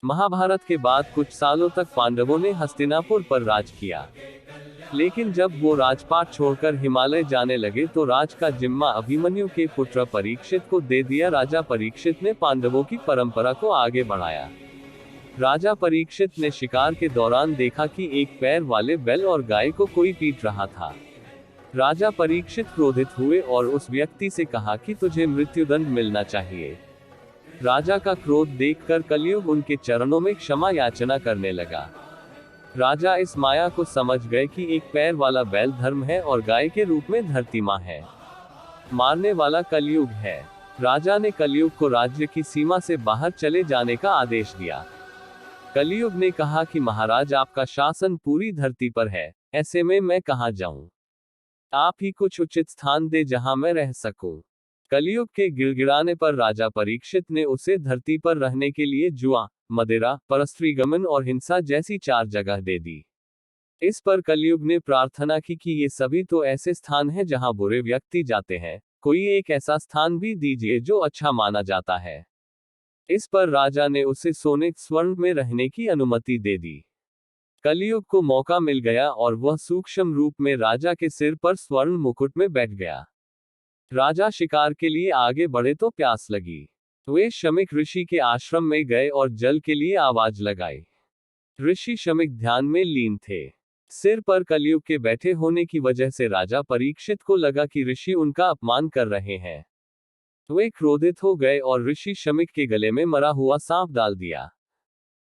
महाभारत के बाद कुछ सालों तक पांडवों ने हस्तिनापुर पर राज किया, लेकिन जब वो राजपाट छोड़कर हिमालय जाने लगे तो राज का जिम्मा अभिमन्यु के पुत्र परीक्षित को दे दिया। राजा परीक्षित ने पांडवों की परंपरा को आगे बढ़ाया। राजा परीक्षित ने शिकार के दौरान देखा कि एक पैर वाले बैल और गाय को कोई पीट रहा था। राजा परीक्षित क्रोधित हुए और उस व्यक्ति से कहा कि तुझे मृत्युदंड मिलना चाहिए। राजा का क्रोध देखकर कलयुग उनके चरणों में क्षमा याचना करने लगा। राजा इस माया को समझ गए कि एक पैर वाला बैल धर्म है और गाय के रूप में धरती मां है। मारने वाला कलयुग है। राजा ने कलयुग को राज्य की सीमा से बाहर चले जाने का आदेश दिया। कलयुग ने कहा कि महाराज, आपका शासन पूरी धरती पर है, ऐसे में मैं कहां जाऊं? आप ही कुछ उचित स्थान दे जहां मैं रह सकूं। कलयुग के गिड़गिड़ाने पर राजा परीक्षित ने उसे धरती पर रहने के लिए जुआ, मदिरा, परस्त्रीगमन और हिंसा जैसी 4 जगह दे दी। इस पर कलयुग ने प्रार्थना की कि ये सभी तो ऐसे स्थान हैं जहां बुरे व्यक्ति जाते हैं, कोई एक ऐसा स्थान भी दीजिए जो अच्छा माना जाता है। इस पर राजा ने उसे सोने स्वर्ण में रहने की अनुमति दे दी। कलयुग को मौका मिल गया और वह सूक्ष्म रूप में राजा के सिर पर स्वर्ण मुकुट में बैठ गया। राजा शिकार के लिए आगे बढ़े तो प्यास लगी। वे शमीक ऋषि के आश्रम में गए और जल के लिए आवाज लगाई। ऋषि शमीक ध्यान में लीन थे। सिर पर कलयुग के बैठे होने की वजह से राजा परीक्षित को लगा कि ऋषि उनका अपमान कर रहे हैं। वे क्रोधित हो गए और ऋषि शमीक के गले में मरा हुआ सांप डाल दिया।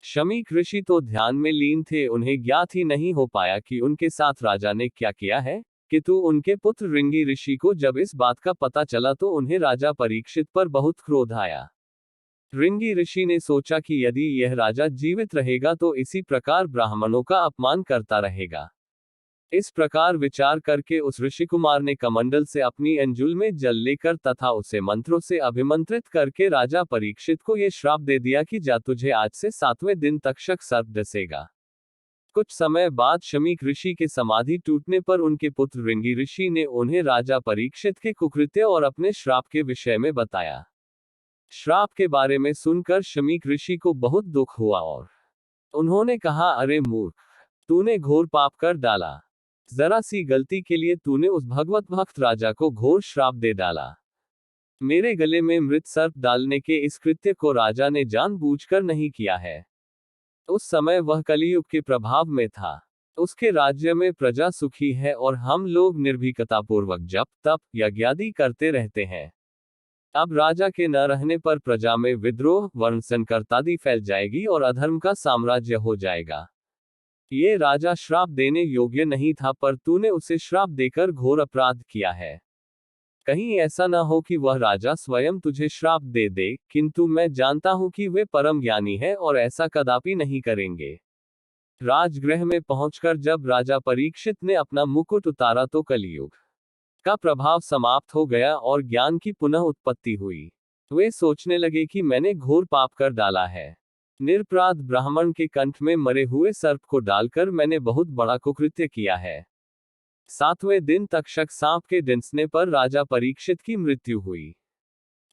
शमीक ऋषि तो ध्यान में लीन थे, उन्हें ज्ञात ही नहीं हो पाया कि उनके साथ राजा ने क्या किया है। किंतु उनके पुत्र रिंगी ऋषि को जब इस बात का पता चला तो उन्हें राजा परीक्षित पर बहुत क्रोध आया। रिंगी ऋषि ने सोचा कि यदि यह राजा जीवित रहेगा तो इसी प्रकार ब्राह्मणों का अपमान करता रहेगा। इस प्रकार विचार करके उस ऋषि कुमार ने कमंडल से अपनी अंजुल में जल लेकर तथा उसे मंत्रों से अभिमंत्रित करके राजा परीक्षित को यह श्राप दे दिया कि जा तुझे आज से 7वें दिन तक्षक सर्प डसेगा। कुछ समय बाद शमीक ऋषि के समाधि टूटने पर उनके पुत्र रिंगी ऋषि ने उन्हें राजा परीक्षित के कुकृत्य और अपने श्राप के विषय में बताया। श्राप के बारे में सुनकर शमीक ऋषि को बहुत दुख हुआ और उन्होंने कहा, अरे मूर्ख, तूने घोर पाप कर डाला। जरा सी गलती के लिए तूने उस भगवत भक्त राजा को घोर श्राप दे डाला। मेरे गले में मृत सर्प डालने के इस कृत्य को राजा ने जानबूझकर नहीं किया है। उस समय वह कलियुग के प्रभाव में था। उसके राज्य में प्रजा सुखी है और हम लोग निर्भीकतापूर्वक जप तप यज्ञादि करते रहते हैं। अब राजा के न रहने पर प्रजा में विद्रोह, वर्ण संकरतादि फैल जाएगी और अधर्म का साम्राज्य हो जाएगा। ये राजा श्राप देने योग्य नहीं था, पर तूने उसे श्राप देकर घोर अपराध किया है। कहीं ऐसा न हो कि वह राजा स्वयं तुझे श्राप दे दे, किंतु मैं जानता हूं कि वे परम ज्ञानी है और ऐसा कदापि नहीं करेंगे। राजगृह में पहुंचकर जब राजा परीक्षित ने अपना मुकुट उतारा तो कलियुग का प्रभाव समाप्त हो गया और ज्ञान की पुनः उत्पत्ति हुई। वे सोचने लगे कि मैंने घोर पाप कर डाला है। निरपराध ब्राह्मण के कंठ में मरे हुए सर्प को डालकर मैंने बहुत बड़ा कुकृत्य किया है। 7वें दिन तक्षक सांप के डंसने पर राजा परीक्षित की मृत्यु हुई।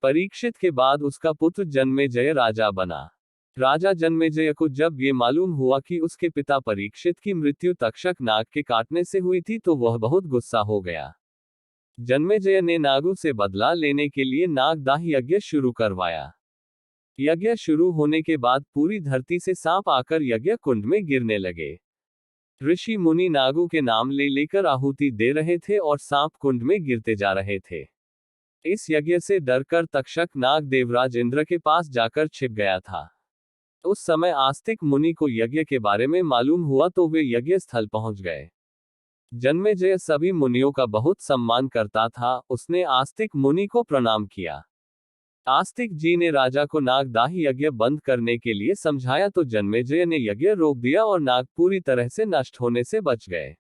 परीक्षित के बाद उसका पुत्र जन्मेजय राजा बना। राजा जन्मेजय को जब ये मालूम हुआ कि उसके पिता परीक्षित की मृत्यु तक्षक नाग के काटने से हुई थी तो वह बहुत गुस्सा हो गया। जन्मेजय ने नागों से बदला लेने के लिए नागदाह यज्ञ शुरू करवाया। यज्ञ शुरू होने के बाद पूरी धरती से सांप आकर यज्ञ कुंड में गिरने लगे। ऋषि मुनि नागों के नाम ले लेकर आहुति दे रहे थे और सांप कुंड में गिरते जा रहे थे। इस यज्ञ से डरकर तक्षक नाग देवराज इंद्र के पास जाकर छिप गया था। उस समय आस्तिक मुनि को यज्ञ के बारे में मालूम हुआ तो वे यज्ञ स्थल पहुंच गए। जन्मेजय सभी मुनियों का बहुत सम्मान करता था, उसने आस्तिक मुनि को प्रणाम किया। आस्तिक जी ने राजा को नागदाह यज्ञ बंद करने के लिए समझाया तो जन्मेजय ने यज्ञ रोक दिया और नाग पूरी तरह से नष्ट होने से बच गए।